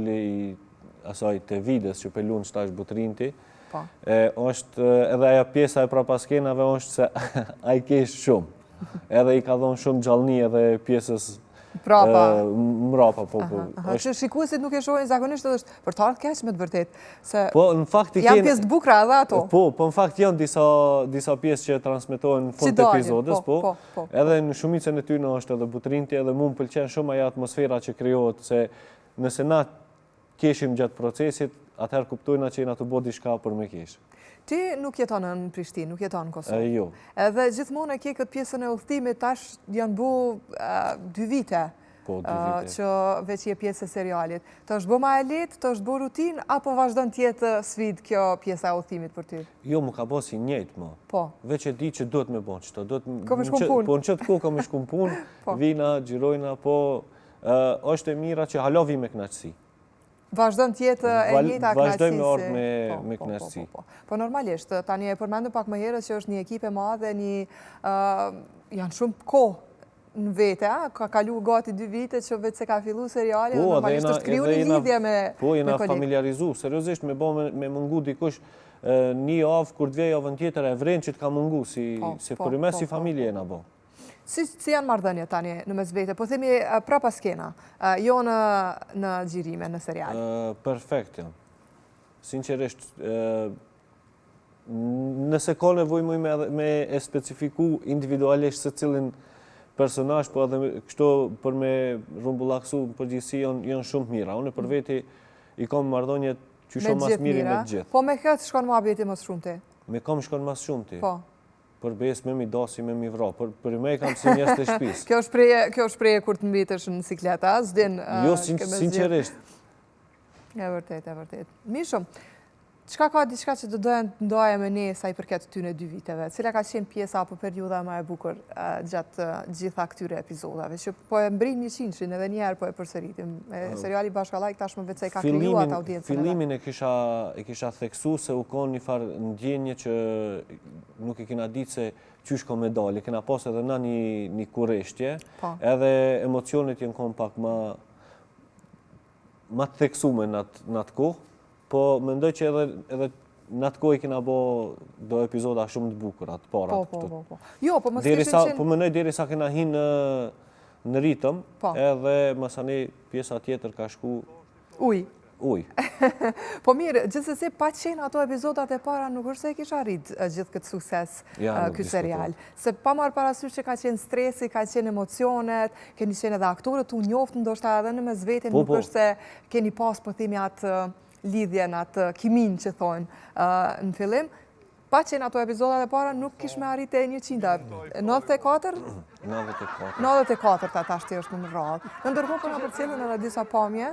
roli i asaj të vides që pelun që tash butrinti, është edhe aja pjesa e prapaskenave është se a i kesh shumë. Edhe i ka dhonë shumë gjallëni edhe pjesës mrapa. Që shikuesit nuk e shohin zakonisht edhe është për të ardhë keq me të vërtet. Janë pjesë të bukra edhe ato. Po, në fakt janë disa pjesë që transmetohen në fund të epizodës, edhe në shumicën e tyre është edhe butrinti, edhe mu më pëlqen shumë aja atmosfera që krijohet, se nëse na keshim gjatë procesit, atëherë kuptojna që jena të bo diçka për me kesh. Ti nuk jeton në Prishtinë, nuk jeton në Kosovë. Jo. Edhe gjithmonë e ke këtë pjesën e udhëtimit, tash janë bu 2 vite që veç je pjesë e serialit. Të është bo ma e letë, të është bo rutin, apo vazhdon tjetë sfid kjo pjesa e udhëtimit për ty? Jo, më ka bo si njëjtë, më. Po. Veç e di që duhet me bo qëto. Kom e shkum punë. Po në qëtë ku kom e shkum punë, vina, gjirojna, po është e mira që halovi me knaqësi. Vazhdojmë tjetë e njëta knaqësi. Vazhdojmë me orë me knaqësi. Po normalisht, tani e përmendu pak më herët që është një ekip e madhe, janë shumë kohë në vete, ka kalu gati 2 vite që vetë se ka fillu seriali, normalisht është kriju një lidhje me kolegë. Po, jena familiarizu, seriosisht me bo me mungu dikush një avë, kur 2 javën tjetër e vrenë që të ka mungu, si përime si familje jena bo. Si janë marrëdhënie tani në mes vete? Po themi prapa skena, jo në gjirime, në serial. Perfekt, janë. Sinqerisht, nëse ka nevoj me e specifiku individualisht se cilin personazh, po edhe kështu për me rumbullaksu në përgjithësi janë shumë mira. Unë për veti i kam marrëdhënie që shumë mas miri me gjithë. Po me këtë shkon muhabeti më shumë ti? Me kam shkon mas shumë ti. Po. Për besë me mi dasi, me mi vra. Për me kam si njës të shpis. Kjo është preje kur të mbitesh në sikleta, zdin... Jo, sinqerisht. E vërtet. Mishëm, qka ka diçka që të dojnë të ndoje me ne sa i përket ty në 2 viteve? Cila ka qenë pjesa apo periuda ma e bukur gjatë gjitha këtyre epizodave? Që po e mbrin 100-shin edhe njerë po e përsëritim. Seriali Bashkallaj tashmë vetë se i ka krijuat audiencën. Fillimin e kisha theksu se u konë një farë ndjenje që nuk e kina ditë se qysh ko me dali. Kena pas edhe na një kureshtje, edhe emocionet jenë konë pak ma të theksume në atë kohë, po mendoj që edhe në atë kohë i kena bo do epizoda shumë të bukura, të para këtu. Jo, po më s'kishin qenë... Po mendoj deri sa kena hinë në ritëm, edhe mësani pjesa tjetër ka shku... Uj. Po mirë, gjithsesi pa qenë ato epizodat e para nuk është se e kisha arrit gjithë këtë sukses këtë serial. Se pa marrë parasysh që ka qenë stresi, ka qenë emocionet, keni qenë edhe aktorët u njoftë ndoshta edhe në mes vete, nuk është se keni pas po themi atë lidhjen, atë kimin që thonë në fillim. Pa qenë ato epizodat e para nuk kish me arrit e 100. 94? 94 ta tashti është në radhë. Në ndërkohë për në përcjellën edhe disa pamje